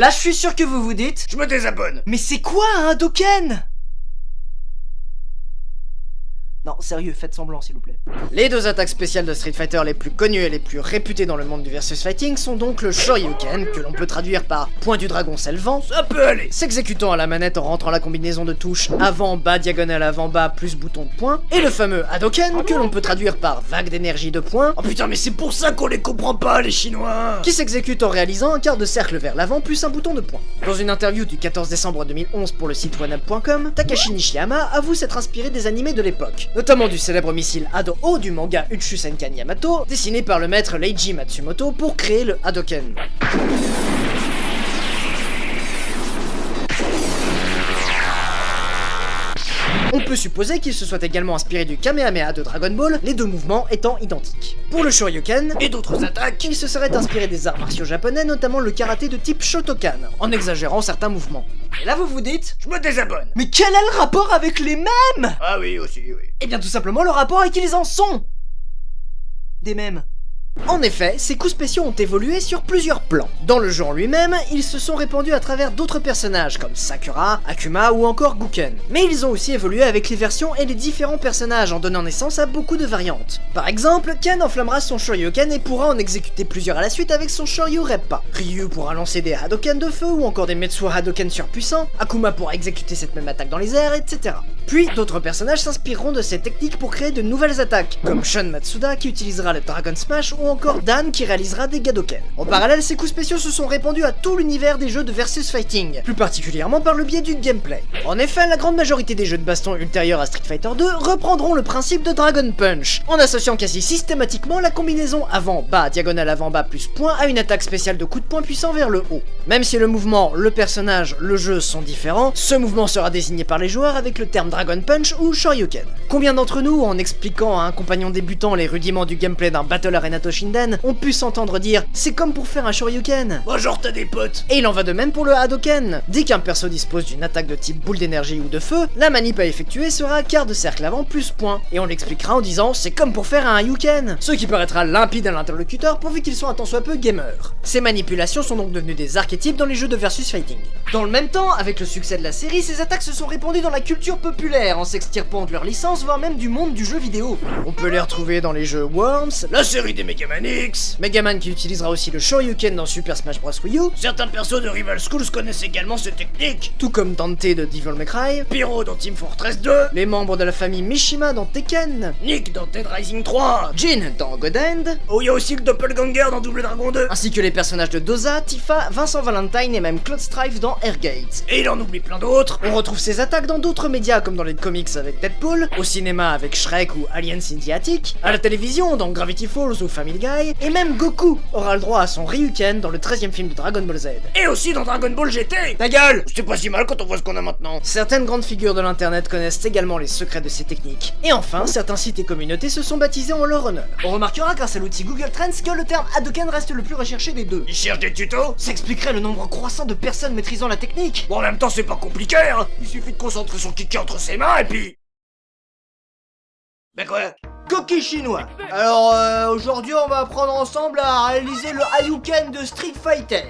là je suis sûr que vous vous dites... Je me désabonne. Mais c'est quoi un Hadoken? Non, sérieux, faites semblant s'il vous plaît. Les deux attaques spéciales de Street Fighter les plus connues et les plus réputées dans le monde du versus fighting sont donc le Shoryuken, que l'on peut traduire par point du dragon c'est le vent, Ça peut aller. s'exécutant à la manette en rentrant la combinaison de touches avant, bas, diagonale, avant, bas, plus bouton de point, et le fameux Hadoken, que l'on peut traduire par vague d'énergie de points, Oh putain, mais c'est pour ça qu'on les comprend pas, les Chinois. qui s'exécute en réalisant un quart de cercle vers l'avant plus un bouton de point. Dans une interview du 14 décembre 2011 pour le site oneup.com, Takashi Nishiyama avoue s'être inspiré des animés de l'époque, notamment du célèbre missile Hado-Oh du manga Uchu Senkan Yamato, dessiné par le maître Leiji Matsumoto pour créer le Hadoken. On peut supposer qu'il se soit également inspiré du Kamehameha de Dragon Ball, les deux mouvements étant identiques. Pour le Shoryuken, Et d'autres attaques. il se serait inspiré des arts martiaux japonais, notamment le karaté de type Shotokan, en exagérant certains mouvements. Et là vous vous dites... Je me désabonne. Mais quel est le rapport avec les mèmes? Ah oui, aussi, oui. Eh bien tout simplement le rapport est qu'ils en sont des mèmes. En effet, ces coups spéciaux ont évolué sur plusieurs plans. Dans le genre lui-même, ils se sont répandus à travers d'autres personnages comme Sakura, Akuma ou encore Guken. Mais ils ont aussi évolué avec les versions et les différents personnages en donnant naissance à beaucoup de variantes. Par exemple, Ken enflammera son Shoryuken et pourra en exécuter plusieurs à la suite avec son Shoryu Reppa. Ryu pourra lancer des Hadoken de feu ou encore des Metsu Hadoken surpuissants, Akuma pourra exécuter cette même attaque dans les airs, etc. Puis d'autres personnages s'inspireront de ces techniques pour créer de nouvelles attaques, comme Shun Matsuda qui utilisera le Dragon Smash ou encore Dan qui réalisera des Gadoken. En parallèle, ces coups spéciaux se sont répandus à tout l'univers des jeux de versus fighting, plus particulièrement par le biais du gameplay. En effet, la grande majorité des jeux de baston ultérieurs à Street Fighter 2 reprendront le principe de Dragon Punch, en associant quasi systématiquement la combinaison avant-bas, diagonale avant-bas plus point à une attaque spéciale de coup de poing puissant vers le haut. Même si le mouvement, le personnage, le jeu sont différents, ce mouvement sera désigné par les joueurs avec le terme Dragon Punch ou Shoryuken. Combien d'entre nous, en expliquant à un compagnon débutant les rudiments du gameplay d'un Battle Arena Toshinden, ont pu s'entendre dire « c'est comme pour faire un Shoryuken ». Moi, genre, t'as des potes. Et il en va de même pour le Hadoken. Dès qu'un perso dispose d'une attaque de type boule d'énergie ou de feu, la manip à effectuer sera quart de cercle avant plus point. Et on l'expliquera en disant « c'est comme pour faire un Hayuken », ce qui paraîtra limpide à l'interlocuteur pourvu qu'il soit un tant soit peu gamer. Ces manipulations sont donc devenues des archétypes dans les jeux de versus fighting. Dans le même temps, avec le succès de la série, ces attaques se sont répandues dans la culture populaire en s'extirpant de leur licence, voire même du monde du jeu vidéo. On peut les retrouver dans les jeux Worms, La série des Megaman X. Megaman qui utilisera aussi le Shoryuken dans Super Smash Bros Wii U, Certains persos de Rival Schools connaissent également ces techniques. tout comme Dante de Devil May Cry, Pyro dans Team Fortress 2. les membres de la famille Mishima dans Tekken, Nick dans Dead Rising 3. Jin dans God End, Oh, il y a aussi le Doppelganger dans Double Dragon 2. ainsi que les personnages de Doza, Tifa, Vincent Valentine et même Claude Strife dans Airgate. Et il en oublie plein d'autres. On retrouve ces attaques dans d'autres médias comme dans les comics avec Deadpool, au cinéma avec Shrek ou Aliens in the Attic, à la télévision dans Gravity Falls ou Family Guy, et même Goku aura le droit à son Ryuken dans le 13e film de Dragon Ball Z. Et aussi dans Dragon Ball GT. Ta gueule! C'est pas si mal quand on voit ce qu'on a maintenant. Certaines grandes figures de l'internet connaissent également les secrets de ces techniques. Et enfin, certains sites et communautés se sont baptisés en leur honneur. On remarquera grâce à l'outil Google Trends que le terme Hadoken reste le plus recherché des deux. Ils cherchent des tutos. Ça expliquerait le nombre croissant de personnes maîtrisant la technique. Bon, en même temps, c'est pas compliqué, hein. Il suffit de concentrer son kiki entre ses mains et puis... Ben quoi? Coquille chinois. Alors aujourd'hui on va apprendre ensemble à réaliser le Hayuken de Street Fighter.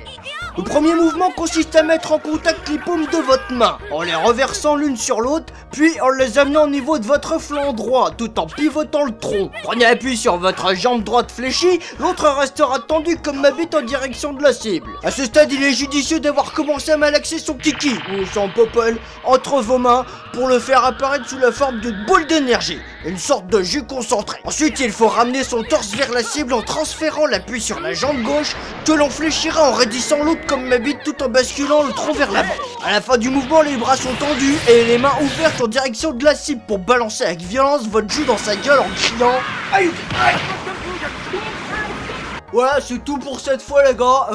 Le premier mouvement consiste à mettre en contact les paumes de votre main, en les reversant l'une sur l'autre, puis en les amenant au niveau de votre flanc droit, tout en pivotant le tronc. Prenez appui sur votre jambe droite fléchie, l'autre restera tendu comme ma bite en direction de la cible. À ce stade, il est judicieux d'avoir commencé à malaxer son kiki, ou son popol, entre vos mains, pour le faire apparaître sous la forme d'une boule d'énergie, une sorte de jus concentré. Ensuite, il faut ramener son torse vers la cible en transférant l'appui sur la jambe gauche, que l'on fléchira en raidissant l'autre comme ma bite tout en basculant le tronc vers l'avant. À la fin du mouvement, les bras sont tendus et les mains ouvertes en direction de la cible pour balancer avec violence votre jus dans sa gueule en criant Aïe. Voilà, c'est tout pour cette fois les gars,